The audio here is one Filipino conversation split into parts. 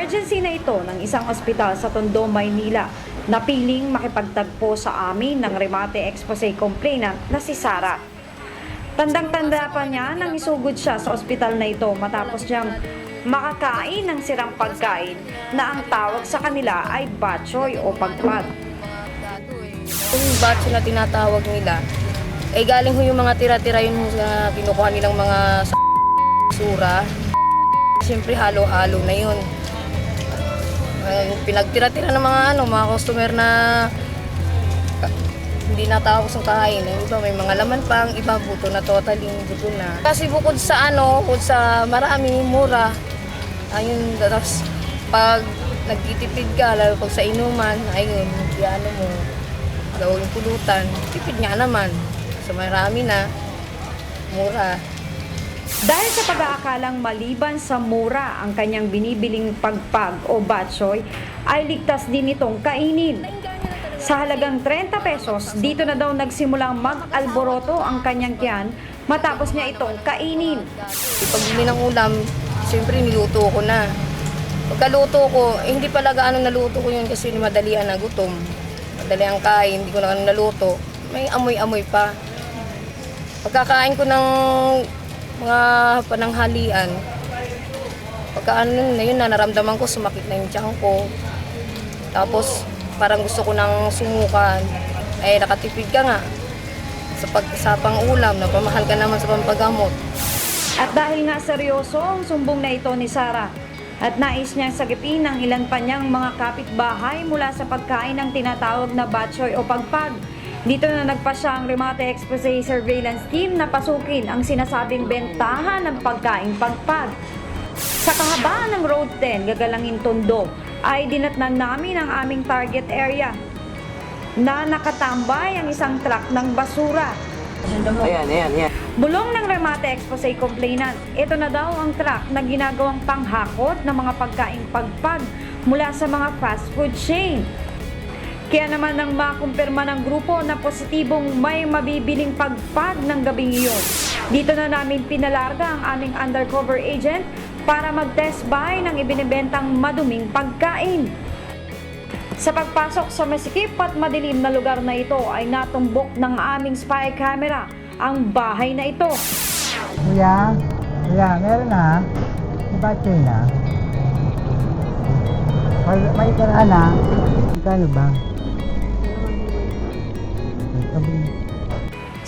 emergency na ito ng isang ospital sa Tondo, Maynila, napiling makipagtagpo sa amin ng Remate Expose complainant na si Sara. Tandang-tanda pa niya nang isugod siya sa ospital na ito matapos niyang makakain ng sirang pagkain na ang tawag sa kanila ay batchoy o pagpag. Yung batchoy na tinatawag nila, ay galing ho yung mga tira-tira yun sa kinukuha nilang mga sura. Siyempre halo-halo na yun. Pinagtira-tira ng mga customer na hindi natapos ang kain. Yung iba may mga laman pang, iba buto na, totaling buto na. Kasi bukod sa bukod sa marami, mura. Ayun, tapos pag nagtitipid ka, lalo pag sa inuman, ayun, mo, daw yung pulutan, tipid nga naman. So marami na, mura. Dahil sa pag-aakalang maliban sa mura ang kanyang binibiling pagpag o batchoy, ay ligtas din itong kainin. Sa halagang 30 pesos, dito na daw nagsimulang mag-alboroto ang kanyang tiyan matapos niya itong kainin. Pag bili ng ulam, siyempre niluto ko na. Pagkaluto ko, hindi pala gaano naluto ko yun kasi madalian na gutom. Madali ang kain, hindi ko na naluto. May amoy-amoy pa. Pagkakain ko ng mga pananghalian, na yun, naramdaman ko, sumakit na yung tiyan ko. Tapos, parang gusto ko nang sumukan. Ay, nakatipid ka nga. Sa pang-ulam, napamahal ka naman sa pampagamot. At dahil nga seryoso ang sumbong na ito ni Sara, at nais niyang sagipin ng ilan pa niyang mga kapitbahay mula sa pagkain ng tinatawag na batchoy o pagpag, dito na nagpasya ang Remate Expose Surveillance Team na pasukin ang sinasabing bentahan ng pagkain pagpag. Sa kahabaan ng Road 10, Gagalangin Tondo, ay dinatnan namin ang aming target area na nakatambay ang isang truck ng basura. Ayan. Bulong ng Remate Expose complainant, ito na daw ang truck na ginagawang panghakot ng mga pagkain pagpag mula sa mga fast food chain. Kaya naman nang makumpirma ng grupo na positibong may mabibiling pagpag ng gabing iyon, dito na namin pinalarga ang aming undercover agent para mag-test buy ng ibinibentang maduming pagkain. Sa pagpasok sa masikip at madilim na lugar na ito ay natumbok ng aming spy camera ang bahay na ito. Kuya, meron na. May batchoy na. May karaan na. Magkano ba?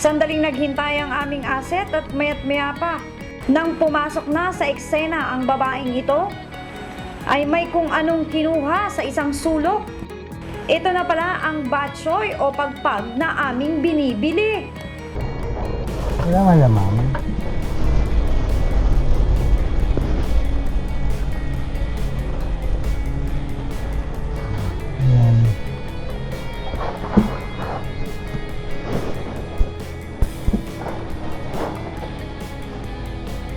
Sandaling naghintay ang aming asset at mayat-maya pa. Nang pumasok na sa eksena ang babaeng ito, ay may kung anong kinuha sa isang sulok. Ito na pala ang batchoy o pagpag na aming binibili. Wala malamang. Ayan.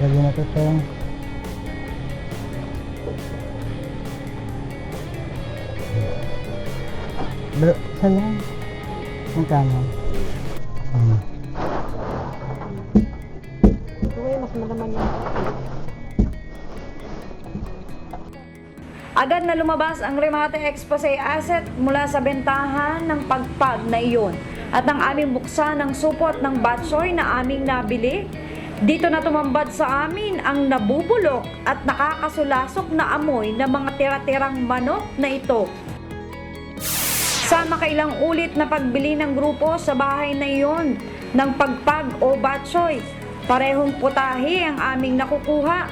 Lagi na ito tayo. Bro, saan yan? Magkano? Mas malaman yun. Agad na lumabas ang Remate Expose asset mula sa bentahan ng pagpag na iyon at nang aming buksan ng supot ng batchoy na aming nabili, dito na tumambad sa amin ang nabubulok at nakakasulasok na amoy ng mga tira-tirang manok na ito. Sa makailang ulit na pagbili ng grupo sa bahay na iyon ng pagpag o batchoy, parehong putahe ang aming nakukuha.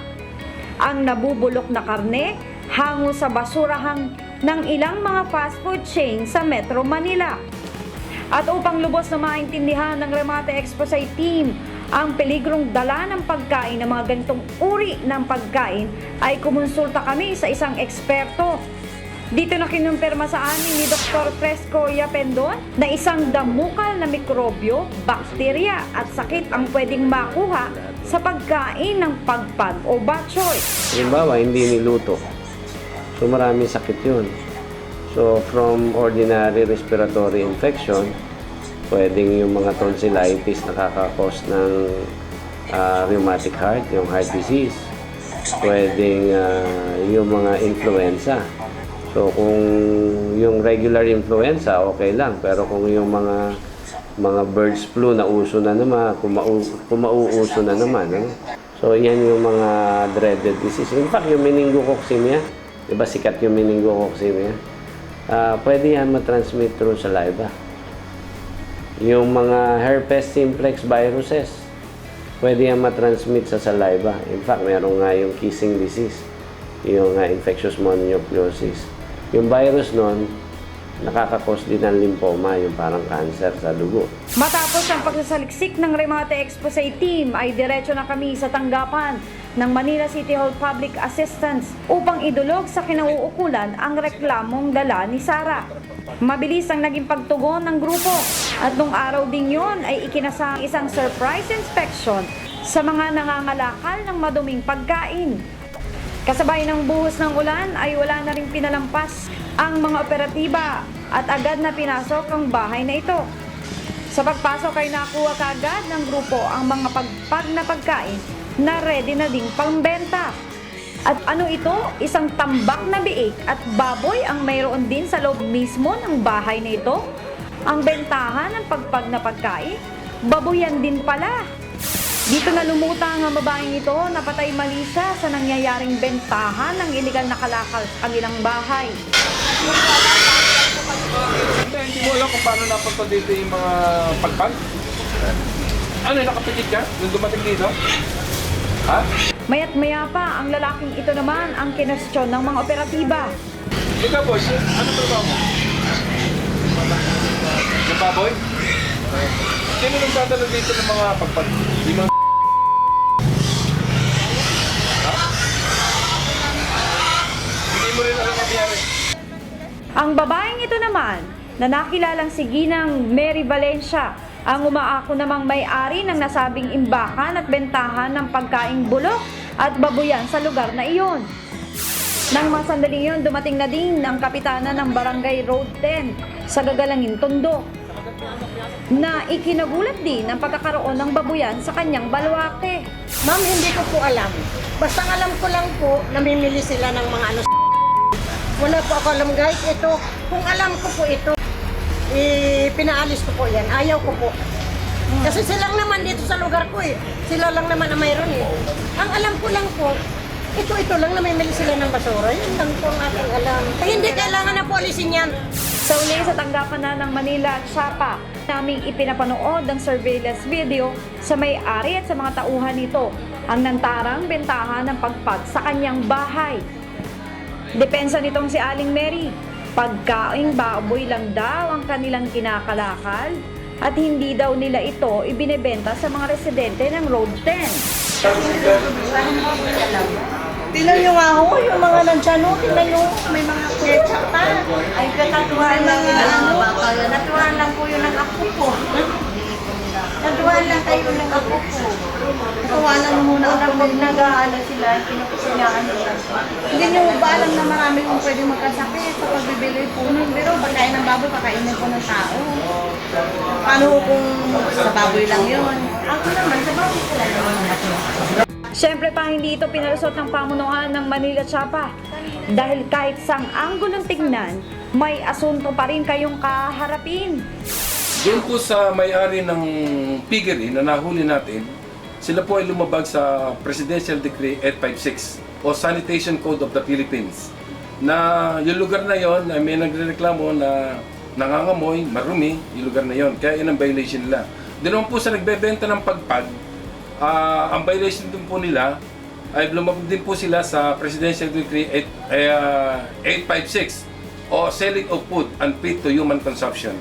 Ang nabubulok na karne hango sa basurahang ng ilang mga fast food chain sa Metro Manila. At upang lubos na maintindihan ng Remate Expose Team ang peligrong dala ng pagkain ng mga ganitong uri ng pagkain, ay kumonsulta kami sa isang eksperto. Dito na kinumpirma sa amin ni Dr. Fresco Yapendon na isang damukal na mikrobyo, bakterya at sakit ang pwedeng makuha sa pagkain ng pagpag o batchoy. Halimbawa, hindi niluto. So maraming sakit yun. So from ordinary respiratory infection, pwedeng yung mga tonsillitis nakaka-cause ng rheumatic heart, yung heart disease. pwedeng yung mga influenza. So kung yung regular influenza, okay lang. Pero kung yung mga birds flu na uso na naman, kung mauuso na naman. So yan yung mga dreaded disease. In fact, yung meningococcemia, diba sikat yung meningococcemia? Pwede yan matransmit through saliva. Yung mga herpes simplex viruses, pwede yan matransmit sa saliva. In fact, meron nga yung kissing disease, yung infectious mononucleosis. Yung virus nun, nakakakos din ng lymphoma, yung parang cancer sa dugo. Matapos ang pagsasaliksik ng Remate Expose Team ay diretso na kami sa tanggapan ng Manila City Hall Public Assistance upang idulog sa kinauukulan ang reklamong dala ni Sara. Mabilis ang naging pagtugon ng grupo at nung araw ding yon ay ikinasang isang surprise inspection sa mga nangangalakal ng maduming pagkain. Kasabay ng buhos ng ulan ay wala na ring pinalampas ang mga operatiba at agad na pinasok ang bahay na ito. Sa pagpasok ay nakuha kaagad ng grupo ang mga pagpag na pagkain na ready na ding pangbenta. At ano ito? Isang tambak na biik at baboy ang mayroon din sa loob mismo ng bahay na ito. Ang bentahan ng pagpag na pagkain, baboyan din pala. Dito na lumutang ang babaeng ito na patay mali siya sa nangyayaring bentahan ng iligal na kalakal sa kanilang bahay. Hindi mo alam kung paano napunta dito yung mga pagpag? Ano, nakapikit ka nung dumating dito? Ha? Maya't maya pa, ang lalaking ito naman ang kinestyon ng mga operatiba. Ikaw, boss, ano trabaho mo? Nababoy? Sino nagdadala dito ng mga pagpag? Di mga ha? Hindi mo rin alam nangyari. Ang babaeng ito naman, na nakilalang si Ginang Mary Valencia, ang umaako namang may-ari ng nasabing imbakan at bentahan ng pagkaing bulok at babuyan sa lugar na iyon. Nang mga sandaling yun, dumating na din ang kapitana ng Barangay Road 10 sa Gagalangin, Tondo, na ikinagulat din ang pagkakaroon ng babuyan sa kanyang balwake. Ma'am, hindi ko po alam. Basta alam ko lang po, namimili sila ng mga ano. Wala po ako alam guys, ito. Kung alam ko po ito, pinaalis ko po yan. Ayaw ko po. Kasi silang naman dito sa lugar ko eh. Sila lang naman na mayroon eh. Ang alam ko lang po, ito lang namimili sila ng basura. Yan lang po ang aking alam. Hindi kailangan na po alisin yan. Sa uli sa tanggapan na ng Manila at Sapa, naming ipinapanood ang surveillance video sa may-ari at sa mga tauhan nito ang nantarang bentahan ng pagpag sa kanyang bahay. Depensa nitong si Aling Mary, pagkaing baboy lang daw ang kanilang kinakalakal at hindi daw nila ito ibinebenta sa mga residente ng Road 10. Tingnan nyo nga ho, yung mga nandyan ho, tingnan nyo, may mga ketchup pa. Ay, katatuhan lang natuhan lang po yun ng apo ko. Natuhan lang kayo ng apo ko. Natuhan lang muna ako pag nag-aala sila, pinukusingaan nila. Hindi nyo ba alam na marami kong pwede magkasakit sa pagbibili po nun? Pero pagkain ng baboy, kakainin po ng tao. Paano kung sa baboy lang yun? Ako naman, sa baboy ko lang naman naman. Siyempre pa hindi ito pinalusot ng pamunuan ng Manila Sapa dahil kahit sang anggulong tingnan, may asunto pa rin kayong kaharapin. Doon po sa may-ari ng piggery na nahuli natin, sila po ay lumabag sa Presidential Decree 856 o Sanitation Code of the Philippines na yung lugar na yon ay may nagrereklamo na nangangamoy, marumi yung lugar na yon. Kaya yun ang violation nila. Doon po sa nagbebenta ng pagpag, ang violation din po nila ay lumabag din po sila sa Presidential Decree 856 o Selling of Food Unfit to Human Consumption.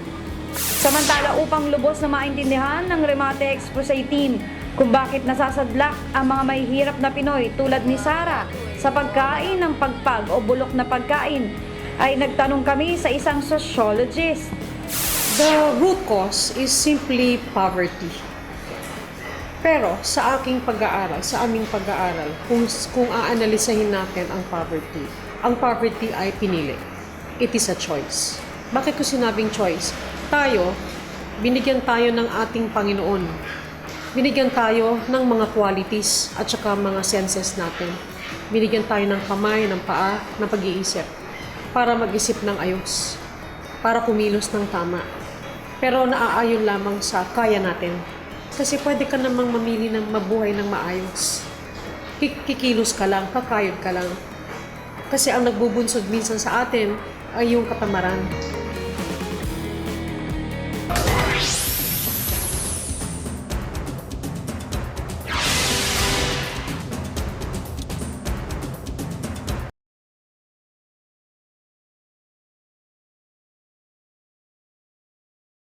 Samantala upang lubos na maintindihan ng Remate Expose Team kung bakit nasasadlak ang mga mahihirap na Pinoy tulad ni Sara sa pagkain ng pagpag o bulok na pagkain, ay nagtanong kami sa isang sociologist. The root cause is simply poverty. Pero sa aking pag-aaral, sa aming pag-aaral, kung aanalisahin natin ang poverty ay pinili. It is a choice. Bakit ko sinabing choice? Binigyan tayo ng ating Panginoon. Binigyan tayo ng mga qualities at saka mga senses natin. Binigyan tayo ng kamay, ng paa, ng pag-iisip para mag-isip ng ayos, para kumilos ng tama. Pero naaayon lamang sa kaya natin. Kasi pwede ka namang mamili ng mabuhay ng maayos. Kikilos ka lang, kakayod ka lang. Kasi ang nagbubunsod minsan sa atin ay yung katamaran.